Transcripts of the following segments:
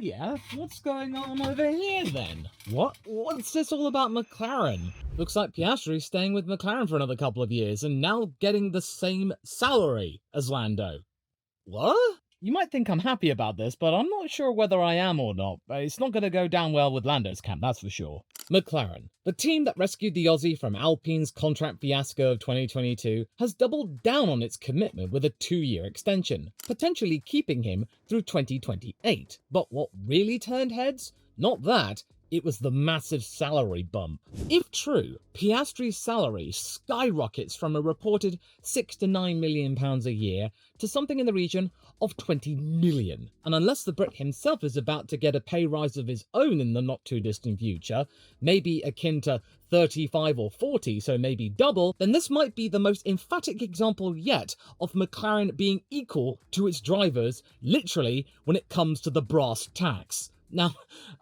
yeah, what's going on over here then? What's this all about McLaren? Looks like Piastri's staying with McLaren for another couple of years and now getting the same salary as Lando. What? You might think I'm happy about this, but I'm not sure whether I am or not. It's not going to go down well with Lando's camp, that's for sure. McLaren, the team that rescued the Aussie from Alpine's contract fiasco of 2022, has doubled down on its commitment with a 2-year extension, potentially keeping him through 2028. But what really turned heads? Not that. It was the massive salary bump. If true, Piastri's salary skyrockets from a reported £6 to £9 million a year to something in the region of 20 million. And unless the Brit himself is about to get a pay rise of his own in the not too distant future, maybe akin to 35 or 40, so maybe double, then this might be the most emphatic example yet of McLaren being equal to its drivers, literally, when it comes to the brass tacks. Now,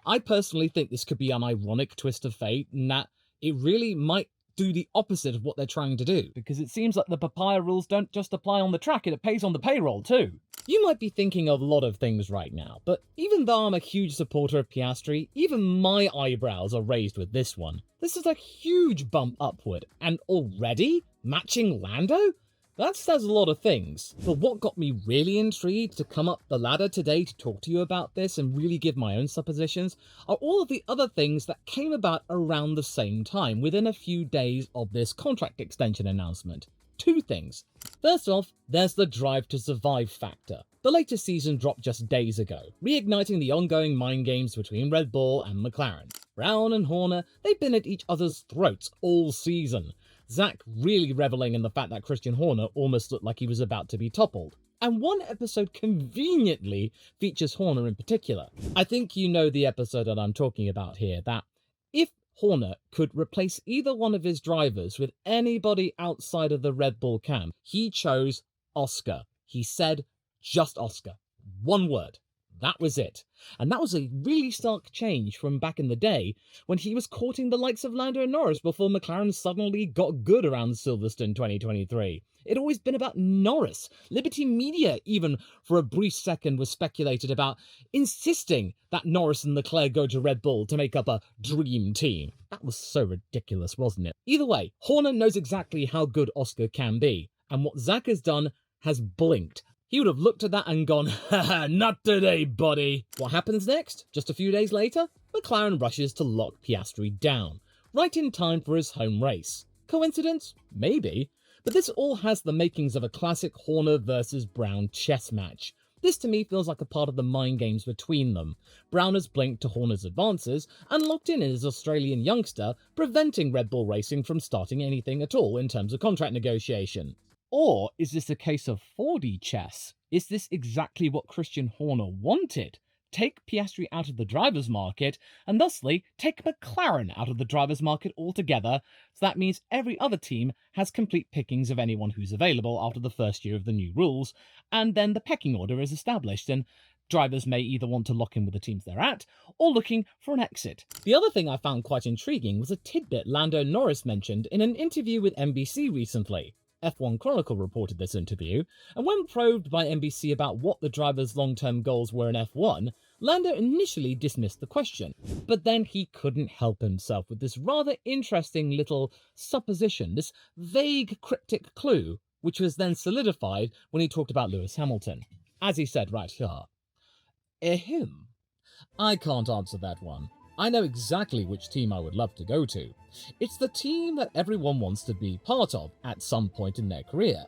I personally think this could be an ironic twist of fate, in that it really might do the opposite of what they're trying to do, because it seems like the papaya rules don't just apply on the track, it pays on the payroll too. You might be thinking of a lot of things right now, but even though I'm a huge supporter of Piastri, even my eyebrows are raised with this one. This is a huge bump upward, and already matching Lando? That says a lot of things, but what got me really intrigued to come up the ladder today to talk to you about this and really give my own suppositions are all of the other things that came about around the same time within a few days of this contract extension announcement. 2 things. First off, there's the drive to survive factor. The latest season dropped just days ago, reigniting the ongoing mind games between Red Bull and McLaren. Brown and Horner, they've been at each other's throats all season. Zach really reveling in the fact that Christian Horner almost looked like he was about to be toppled. And one episode conveniently features Horner in particular. I think you know the episode that I'm talking about here, that if Horner could replace either one of his drivers with anybody outside of the Red Bull camp, he chose Oscar. He said just Oscar. One word. That was it. And that was a really stark change from back in the day when he was courting the likes of Lando Norris before McLaren suddenly got good around Silverstone 2023. It'd always been about Norris. Liberty Media, even for a brief second, was speculated about insisting that Norris and Leclerc go to Red Bull to make up a dream team. That was so ridiculous, wasn't it? Either way, Horner knows exactly how good Oscar can be, and what Zach has done has blinked. He would have looked at that and gone, haha, not today, buddy. What happens next? Just a few days later, McLaren rushes to lock Piastri down, right in time for his home race. Coincidence? Maybe. But this all has the makings of a classic Horner versus Brown chess match. This to me feels like a part of the mind games between them. Brown has blinked to Horner's advances and locked in his Australian youngster, preventing Red Bull Racing from starting anything at all in terms of contract negotiation. Or is this a case of 4D chess? Is this exactly what Christian Horner wanted? Take Piastri out of the driver's market, and thusly take McLaren out of the driver's market altogether, so that means every other team has complete pickings of anyone who's available after the first year of the new rules, and then the pecking order is established, and drivers may either want to lock in with the teams they're at, or looking for an exit. The other thing I found quite intriguing was a tidbit Lando Norris mentioned in an interview with NBC recently. F1 Chronicle reported this interview, and when probed by NBC about what the driver's long-term goals were in F1, Lando initially dismissed the question, but then he couldn't help himself with this rather interesting little supposition, this vague cryptic clue, which was then solidified when he talked about Lewis Hamilton. As he said right here, Ahem. I can't answer that one. I know exactly which team I would love to go to. It's the team that everyone wants to be part of at some point in their career,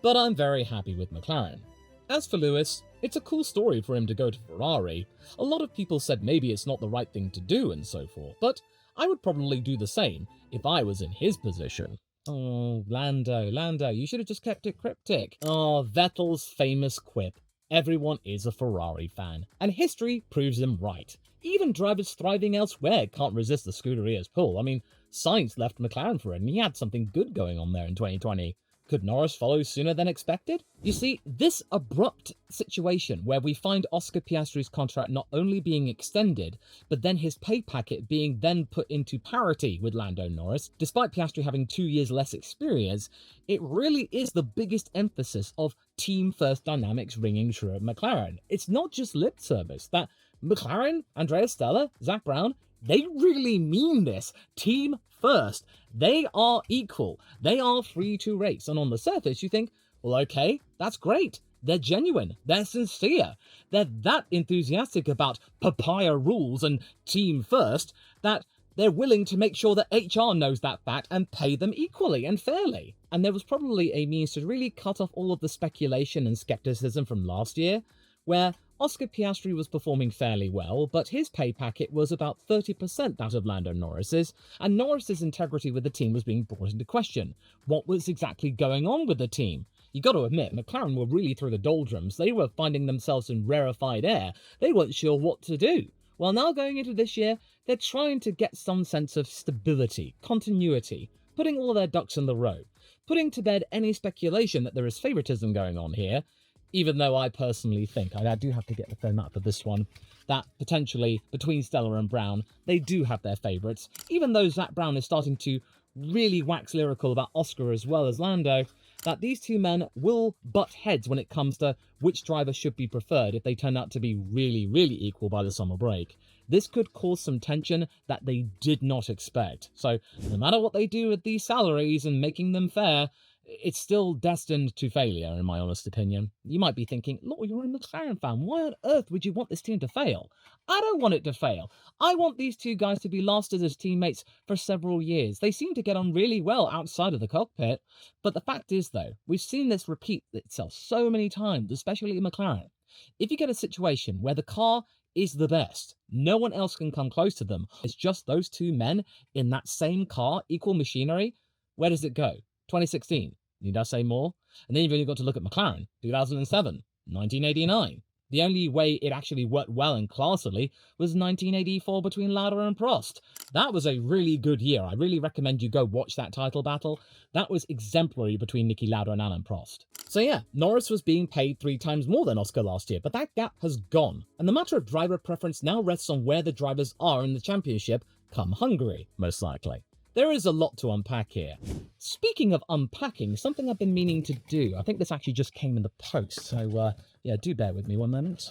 but I'm very happy with McLaren. As for Lewis, it's a cool story for him to go to Ferrari. A lot of people said maybe it's not the right thing to do and so forth, but I would probably do the same if I was in his position. Oh, Lando, you should have just kept it cryptic. Oh, Vettel's famous quip, everyone is a Ferrari fan, and history proves him right. Even drivers thriving elsewhere can't resist the Scuderia's pull. I mean, Sainz left McLaren for it, and he had something good going on there in 2020. Could Norris follow sooner than expected? You see, this abrupt situation where we find Oscar Piastri's contract not only being extended, but then his pay packet being then put into parity with Lando Norris, despite Piastri having 2 years less experience, it really is the biggest emphasis of team-first dynamics ringing true at McLaren. It's not just lip service, that McLaren, Andrea Stella, Zach Brown, they really mean this. Team first. They are equal. They are free to race. And on the surface, you think, well, okay, that's great. They're genuine. They're sincere. They're that enthusiastic about papaya rules and team first that they're willing to make sure that HR knows that fact and pay them equally and fairly. And there was probably a means to really cut off all of the speculation and skepticism from last year, where Oscar Piastri was performing fairly well, but his pay packet was about 30% that of Lando Norris's, and Norris's integrity with the team was being brought into question. What was exactly going on with the team? You got to admit, McLaren were really through the doldrums. They were finding themselves in rarefied air. They weren't sure what to do. Well, now going into this year, they're trying to get some sense of stability, continuity, putting all their ducks in the row, putting to bed any speculation that there is favoritism going on here, even though I personally think, I do have to get the phone up for this one, that potentially between Stella and Brown, they do have their favourites. Even though Zach Brown is starting to really wax lyrical about Oscar as well as Lando, that these two men will butt heads when it comes to which driver should be preferred if they turn out to be really, really equal by the summer break. This could cause some tension that they did not expect. So no matter what they do with these salaries and making them fair, it's still destined to failure, in my honest opinion. You might be thinking, look, you're a McLaren fan. Why on earth would you want this team to fail? I don't want it to fail. I want these two guys to be lasted as teammates for several years. They seem to get on really well outside of the cockpit. But the fact is, though, we've seen this repeat itself so many times, especially in McLaren. If you get a situation where the car is the best, no one else can come close to them, it's just those two men in that same car, equal machinery, where does it go? 2016, need I say more? And then you've only got to look at McLaren, 2007, 1989. The only way it actually worked well and classily was 1984 between Lauda and Prost. That was a really good year. I really recommend you go watch that title battle. That was exemplary between Niki Lauda and Alain Prost. So yeah, Norris was being paid 3 times more than Oscar last year, but that gap has gone. And the matter of driver preference now rests on where the drivers are in the championship come Hungary, most likely. There is a lot to unpack here. Speaking of unpacking, something I've been meaning to do. I think this actually just came in the post, so yeah, do bear with me one moment.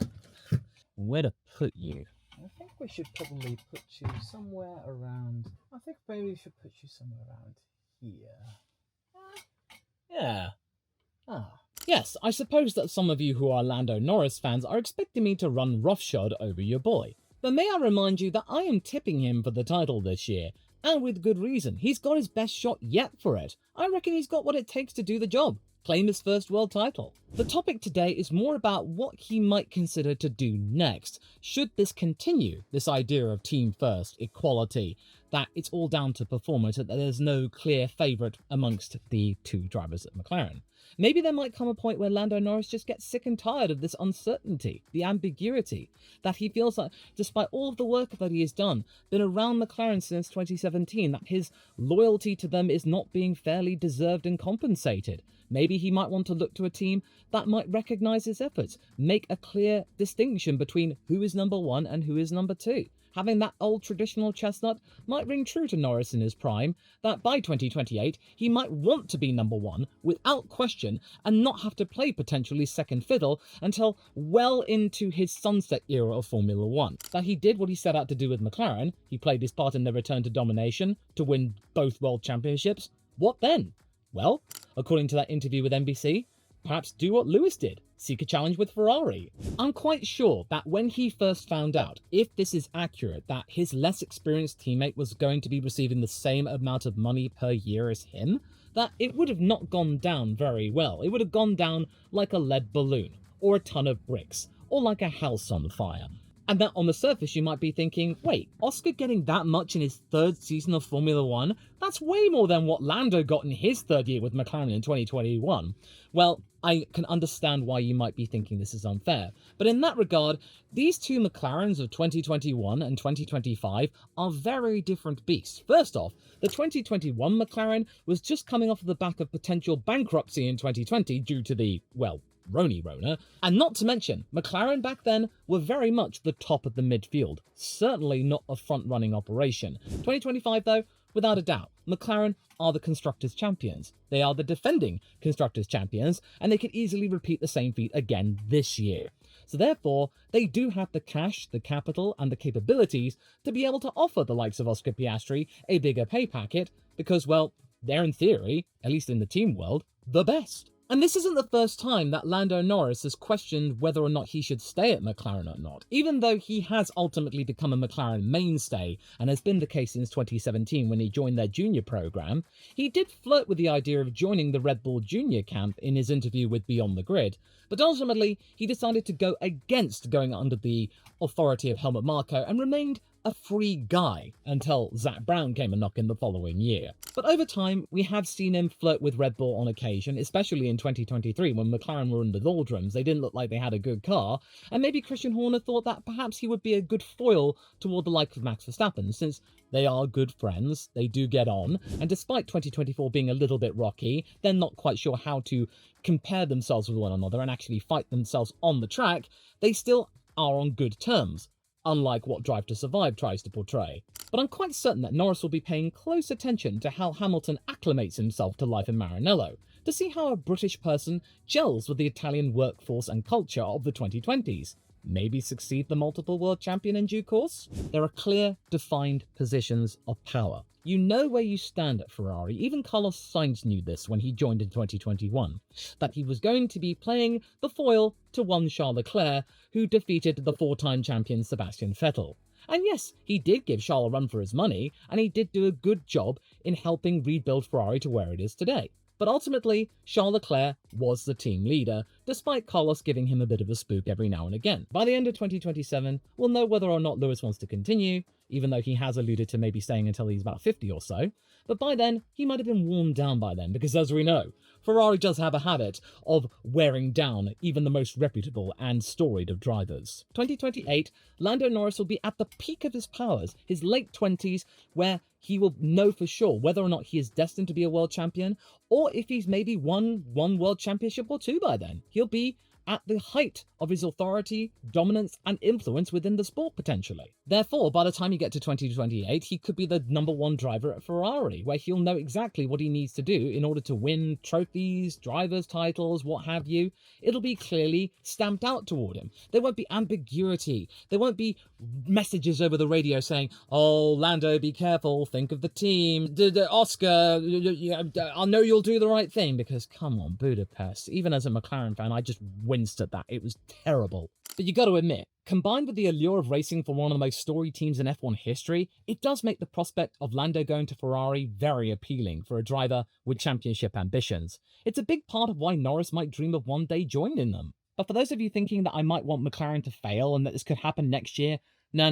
Where to put you? I think we should probably put you somewhere around... I think maybe we should put you somewhere around here. Yeah. Yes, I suppose that some of you who are Lando Norris fans are expecting me to run roughshod over your boy. But may I remind you that I am tipping him for the title this year. And with good reason. He's got his best shot yet for it. I reckon he's got what it takes to do the job. Claim his first world title. The topic today is more about what he might consider to do next. Should this continue, this idea of team first, equality, that it's all down to performance, that there's no clear favourite amongst the two drivers at McLaren. Maybe there might come a point where Lando Norris just gets sick and tired of this uncertainty, the ambiguity, that he feels like, despite all of the work that he has done, been around McLaren since 2017, that his loyalty to them is not being fairly deserved and compensated. Maybe he might want to look to a team that might recognise his efforts, make a clear distinction between who is number 1 and who is number 2. Having that old traditional chestnut might ring true to Norris in his prime, that by 2028 he might want to be number 1 without question and not have to play potentially second fiddle until well into his sunset era of Formula 1. That he did what he set out to do with McLaren, he played his part in their return to domination, to win both world championships. What then? Well, according to that interview with NBC, perhaps do what Lewis did, seek a challenge with Ferrari. I'm quite sure that when he first found out, if this is accurate, that his less experienced teammate was going to be receiving the same amount of money per year as him, that it would have not gone down very well. It would have gone down like a lead balloon, or a ton of bricks, or like a house on fire. And that on the surface you might be thinking, wait, Oscar getting that much in his 3rd season of Formula 1? That's way more than what Lando got in his 3rd year with McLaren in 2021. Well, I can understand why you might be thinking this is unfair, but in that regard, these two McLarens of 2021 and 2025 are very different beasts. First off, the 2021 McLaren was just coming off of the back of potential bankruptcy in 2020 due to the, well, Rona, and not to mention, McLaren back then were very much the top of the midfield, certainly not a front-running operation. 2025 though, without a doubt, McLaren are the Constructors' Champions. They are the defending Constructors' Champions, and they could easily repeat the same feat again this year. So therefore, they do have the cash, the capital, and the capabilities to be able to offer the likes of Oscar Piastri a bigger pay packet because, well, they're in theory, at least in the team world, the best. And this isn't the first time that Lando Norris has questioned whether or not he should stay at McLaren or not, even though he has ultimately become a McLaren mainstay, and has been the case since 2017 when he joined their junior program. He did flirt with the idea of joining the Red Bull junior camp in his interview with Beyond the Grid, but ultimately he decided to go against going under the authority of Helmut Marko and remained a free guy until Zak Brown came a knock in the following year. But over time, we have seen him flirt with Red Bull on occasion, especially in 2023 when McLaren were in the doldrums. They didn't look like they had a good car, and maybe Christian Horner thought that perhaps he would be a good foil toward the likes of Max Verstappen, since they are good friends, they do get on, and despite 2024 being a little bit rocky, they're not quite sure how to compare themselves with one another and actually fight themselves on the track, they still are on good terms, unlike what Drive to Survive tries to portray. But I'm quite certain that Norris will be paying close attention to how Hamilton acclimates himself to life in Maranello, to see how a British person gels with the Italian workforce and culture of the 2020s. Maybe succeed the multiple world champion in due course? There are clear, defined positions of power. You know where you stand at Ferrari. Even Carlos Sainz knew this when he joined in 2021, that he was going to be playing the foil to one Charles Leclerc, who defeated the four-time champion Sebastian Vettel. And yes, he did give Charles a run for his money, and he did do a good job in helping rebuild Ferrari to where it is today. But ultimately, Charles Leclerc was the team leader, despite Carlos giving him a bit of a spook every now and again. By the end of 2027, we'll know whether or not Lewis wants to continue, even though he has alluded to maybe staying until he's about 50 or so. But by then, he might have been worn down by then, because as we know, Ferrari does have a habit of wearing down even the most reputable and storied of drivers. 2028, Lando Norris will be at the peak of his powers, his late 20s, where he will know for sure whether or not he is destined to be a world champion, or if he's maybe won one world championship or two by then. He'll be at the height of his authority, dominance, and influence within the sport, potentially. Therefore, by the time you get to 2028, he could be the #1 driver at Ferrari, where he'll know exactly what he needs to do in order to win trophies, drivers' titles, what have you. It'll be clearly stamped out toward him. There won't be ambiguity. There won't be messages over the radio saying, "Oh, Lando, be careful, think of the team. Oscar, I know you'll do the right thing," because, come on, Budapest. Even as a McLaren fan, I just winced at that. It was terrible. But you got to admit, combined with the allure of racing for one of the most storied teams in F1 history, it does make the prospect of Lando going to Ferrari very appealing for a driver with championship ambitions. It's a big part of why Norris might dream of one day joining them. But for those of you thinking that I might want McLaren to fail and that this could happen next year, no.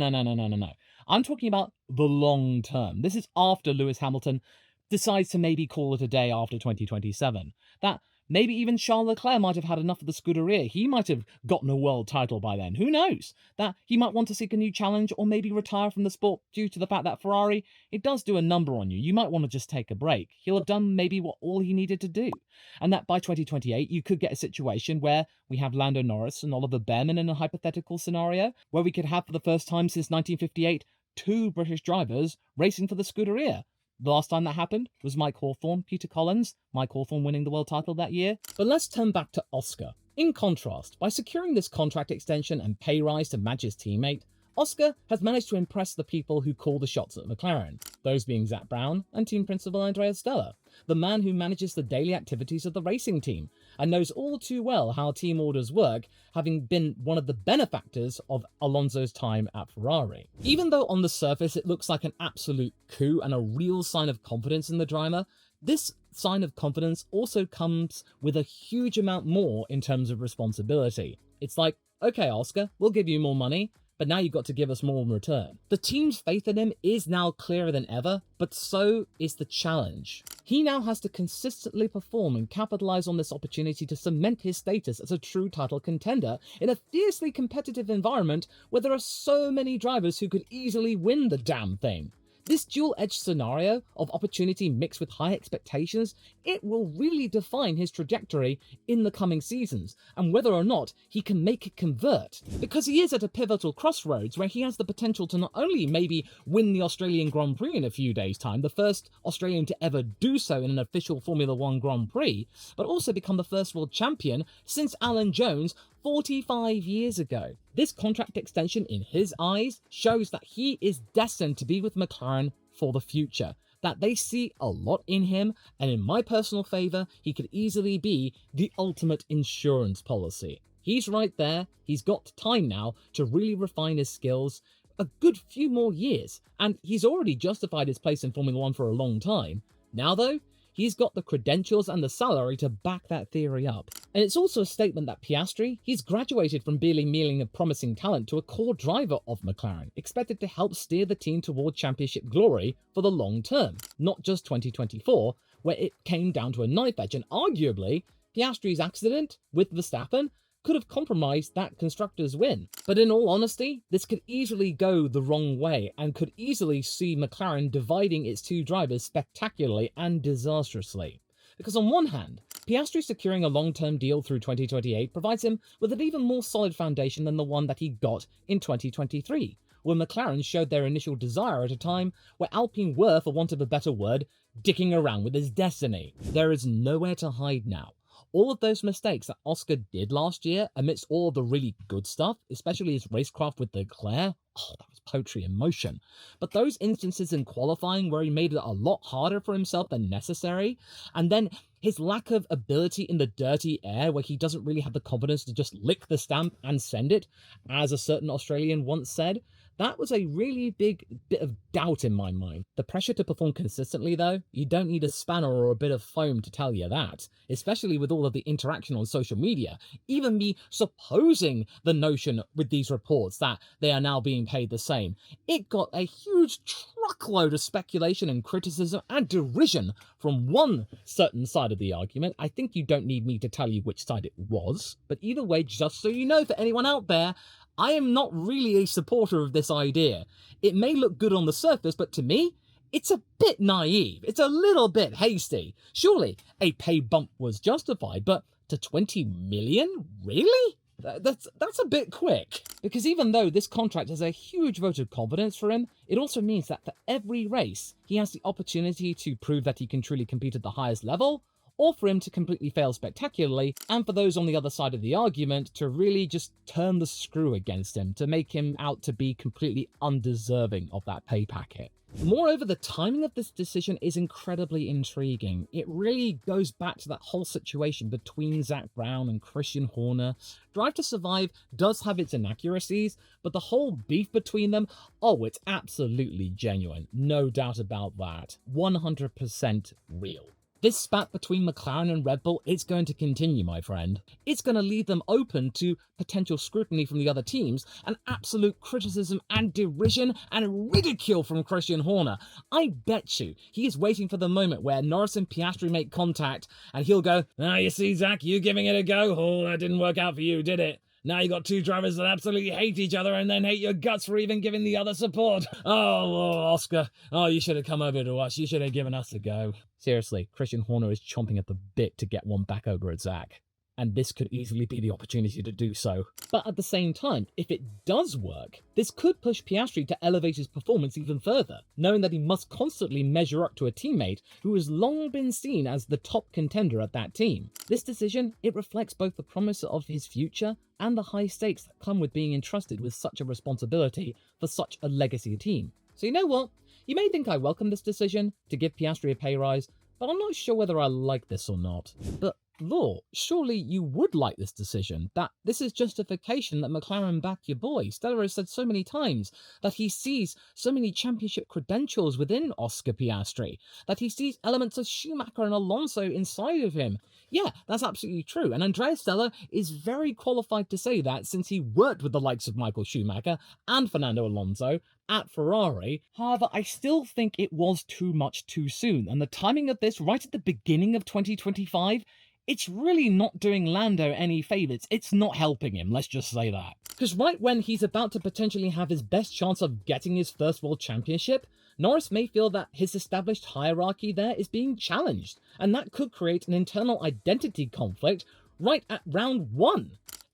I'm talking about the long term. This is after Lewis Hamilton decides to maybe call it a day after 2027. That maybe even Charles Leclerc might have had enough of the Scuderia. He might have gotten a world title by then. Who knows? That he might want to seek a new challenge or maybe retire from the sport due to the fact that Ferrari, it does do a number on you. You might want to just take a break. He'll have done maybe all he needed to do. And that by 2028, you could get a situation where we have Lando Norris and Oliver Behrman in a hypothetical scenario, where we could have for the first time since 1958, 2 British drivers racing for the Scuderia. The last time that happened was Mike Hawthorn, Peter Collins, Mike Hawthorn winning the world title that year. But let's turn back to Oscar. In contrast, by securing this contract extension and pay rise to match his teammate, Oscar has managed to impress the people who call the shots at McLaren, those being Zak Brown and team principal Andrea Stella, the man who manages the daily activities of the racing team and knows all too well how team orders work, having been one of the benefactors of Alonso's time at Ferrari. Even though on the surface it looks like an absolute coup and a real sign of confidence in the driver, this sign of confidence also comes with a huge amount more in terms of responsibility. It's like, okay, Oscar, we'll give you more money, but now you've got to give us more in return. The team's faith in him is now clearer than ever, but so is the challenge. He now has to consistently perform and capitalize on this opportunity to cement his status as a true title contender in a fiercely competitive environment where there are so many drivers who could easily win the damn thing. This dual-edged scenario of opportunity mixed with high expectations, it will really define his trajectory in the coming seasons, and whether or not he can make it convert. Because he is at a pivotal crossroads where he has the potential to not only maybe win the Australian Grand Prix in a few days' time, the first Australian to ever do so in an official Formula One Grand Prix, but also become the first world champion since Alan Jones 45 years ago. This contract extension, in his eyes, shows that he is destined to be with McLaren for the future, that they see a lot in him, and in my personal favour, he could easily be the ultimate insurance policy. He's right there, he's got time now to really refine his skills, a good few more years, and he's already justified his place in Formula 1 for a long time. Now though, he's got the credentials and the salary to back that theory up. And it's also a statement that Piastri, he's graduated from merely a promising talent to a core driver of McLaren, expected to help steer the team toward championship glory for the long term, not just 2024, where it came down to a knife edge, and arguably, Piastri's accident with Verstappen could have compromised that constructors' win. But in all honesty, this could easily go the wrong way and could easily see McLaren dividing its two drivers spectacularly and disastrously. Because on one hand, Piastri securing a long-term deal through 2028 provides him with an even more solid foundation than the one that he got in 2023, where McLaren showed their initial desire at a time where Alpine were, for want of a better word, dicking around with his destiny. There is nowhere to hide now. All of those mistakes that Oscar did last year, amidst all of the really good stuff, especially his racecraft with Leclerc, oh, that was poetry in motion. But those instances in qualifying where he made it a lot harder for himself than necessary, and then his lack of ability in the dirty air where he doesn't really have the confidence to just lick the stamp and send it, as a certain Australian once said, that was a really big bit of doubt in my mind. The pressure to perform consistently though, you don't need a spanner or a bit of foam to tell you that, especially with all of the interaction on social media. Even me supposing the notion with these reports that they are now being paid the same, it got a huge truckload of speculation and criticism and derision from one certain side of the argument. I think you don't need me to tell you which side it was, but either way, just so you know, for anyone out there, I am not really a supporter of this idea. It may look good on the surface, but to me, it's a bit naive. It's a little bit hasty. Surely, a pay bump was justified, but to 20 million? Really? That's a bit quick. Because even though this contract has a huge vote of confidence for him, it also means that for every race, he has the opportunity to prove that he can truly compete at the highest level, or for him to completely fail spectacularly, and for those on the other side of the argument to really just turn the screw against him, to make him out to be completely undeserving of that pay packet. Moreover, the timing of this decision is incredibly intriguing. It really goes back to that whole situation between Zak Brown and Christian Horner. Drive to Survive does have its inaccuracies, but the whole beef between them, oh, it's absolutely genuine. No doubt about that. 100% real. This spat between McLaren and Red Bull, it's going to continue, my friend. It's going to leave them open to potential scrutiny from the other teams and absolute criticism and derision and ridicule from Christian Horner. I bet you he is waiting for the moment where Norris and Piastri make contact and he'll go, "Ah, you see, Zach, you giving it a go? Oh, that didn't work out for you, did it? Now you got two drivers that absolutely hate each other and then hate your guts for even giving the other support. Oh, Oscar. Oh, you should have come over to us. You should have given us a go." Seriously, Christian Horner is chomping at the bit to get one back over at Zach. And this could easily be the opportunity to do so. But at the same time, if it does work, this could push Piastri to elevate his performance even further, knowing that he must constantly measure up to a teammate who has long been seen as the top contender at that team. This decision, it reflects both the promise of his future and the high stakes that come with being entrusted with such a responsibility for such a legacy team. So you know what? You may think I welcome this decision to give Piastri a pay rise, but I'm not sure whether I like this or not. But Law, surely you would like this decision, that this is justification that McLaren back your boy. Stella has said so many times that he sees so many championship credentials within Oscar Piastri, that he sees elements of Schumacher and Alonso inside of him. Yeah, that's absolutely true, and Andrea Stella is very qualified to say that since he worked with the likes of Michael Schumacher and Fernando Alonso at Ferrari. However, I still think it was too much too soon, and the timing of this right at the beginning of 2025, it's really not doing Lando any favours. It's not helping him, let's just say that. Because right when he's about to potentially have his best chance of getting his first world championship, Norris may feel that his established hierarchy there is being challenged, and that could create an internal identity conflict right at round one.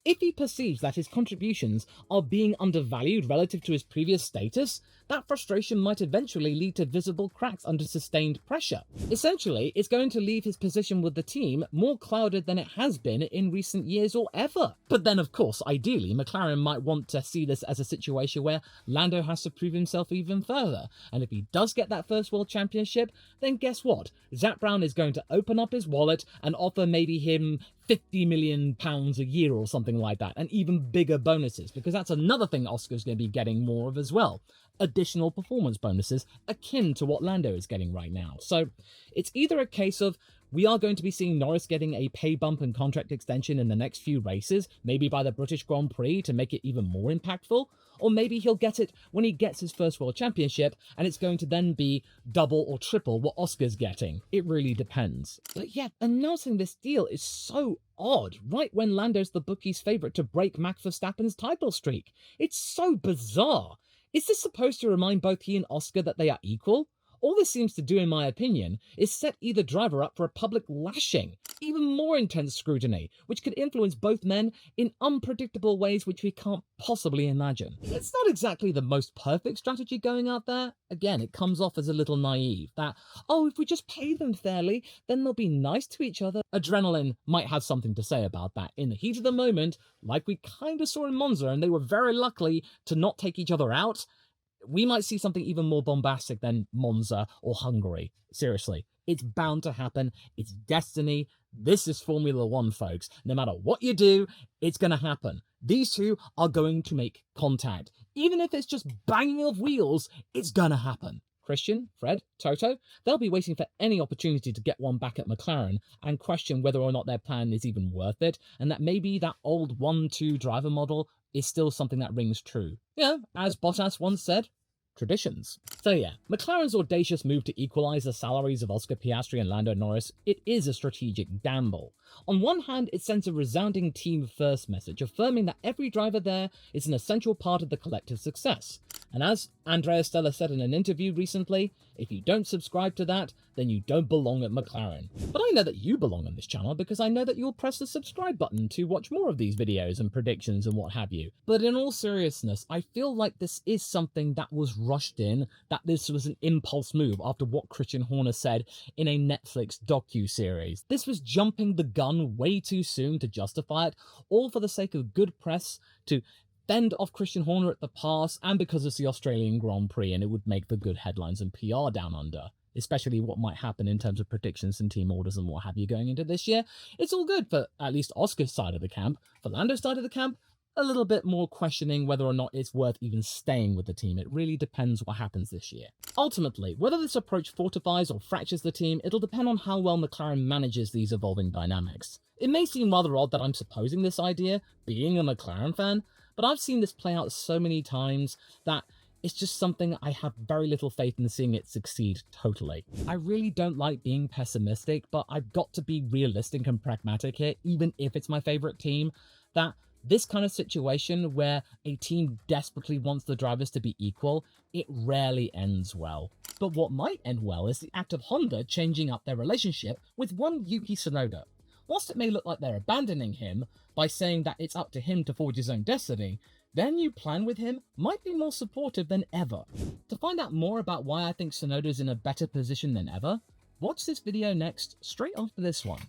If he perceives that his contributions are being undervalued relative to his previous status, that frustration might eventually lead to visible cracks under sustained pressure. Essentially, it's going to leave his position with the team more clouded than it has been in recent years or ever. But then, of course, ideally, McLaren might want to see this as a situation where Lando has to prove himself even further. And if he does get that first World Championship, then guess what? Zak Brown is going to open up his wallet and offer maybe him £50 million a year or something like that, and even bigger bonuses, because that's another thing Oscar's going to be getting more of as well. Additional performance bonuses akin to what Lando is getting right now. So it's either a case of we are going to be seeing Norris getting a pay bump and contract extension in the next few races, maybe by the British Grand Prix to make it even more impactful, or maybe he'll get it when he gets his first World Championship, and it's going to then be double or triple what Oscar's getting. It really depends. But yeah, announcing this deal is so odd, right when Lando's the bookies' favourite to break Max Verstappen's title streak. It's so bizarre. Is this supposed to remind both he and Oscar that they are equal? All this seems to do, in my opinion, is set either driver up for a public lashing, even more intense scrutiny, which could influence both men in unpredictable ways which we can't possibly imagine. It's not exactly the most perfect strategy going out there. Again, it comes off as a little naive, that, oh, if we just pay them fairly, then they'll be nice to each other. Adrenaline might have something to say about that. In the heat of the moment, like we kind of saw in Monza, and they were very lucky to not take each other out, we might see something even more bombastic than Monza or Hungary. Seriously, it's bound to happen. It's destiny. This is Formula One, folks. No matter what you do, it's going to happen. These two are going to make contact. Even if it's just banging of wheels, it's going to happen. Christian, Fred, Toto, they'll be waiting for any opportunity to get one back at McLaren and question whether or not their plan is even worth it, and that maybe that old 1-2 driver model is still something that rings true. Yeah, as Bottas once said, traditions. So yeah, McLaren's audacious move to equalise the salaries of Oscar Piastri and Lando Norris, it is a strategic gamble. On one hand, it sends a resounding team-first message, affirming that every driver there is an essential part of the collective success. And as Andrea Stella said in an interview recently, if you don't subscribe to that, then you don't belong at McLaren. But I know that you belong on this channel because I know that you'll press the subscribe button to watch more of these videos and predictions and what have you. But in all seriousness, I feel like this is something that was rushed in, that this was an impulse move after what Christian Horner said in a Netflix docu-series. This was jumping the gun way too soon to justify it, all for the sake of good press, to fend off Christian Horner at the pass, and because it's the Australian Grand Prix and it would make the good headlines and PR down under, especially what might happen in terms of predictions and team orders and what have you going into this year. It's all good for at least Oscar's side of the camp. For Lando's side of the camp, a little bit more questioning whether or not it's worth even staying with the team. It really depends what happens this year. Ultimately, whether this approach fortifies or fractures the team, it'll depend on how well McLaren manages these evolving dynamics. It may seem rather odd that I'm supposing this idea, being a McLaren fan, but I've seen this play out so many times that it's just something I have very little faith in seeing it succeed totally. I really don't like being pessimistic, but I've got to be realistic and pragmatic here, even if it's my favourite team, that this kind of situation where a team desperately wants the drivers to be equal, it rarely ends well. But what might end well is the act of Honda changing up their relationship with one Yuki Tsunoda. Whilst it may look like they're abandoning him by saying that it's up to him to forge his own destiny, their new plan with him might be more supportive than ever. To find out more about why I think Tsunoda's in a better position than ever, watch this video next, straight after this one.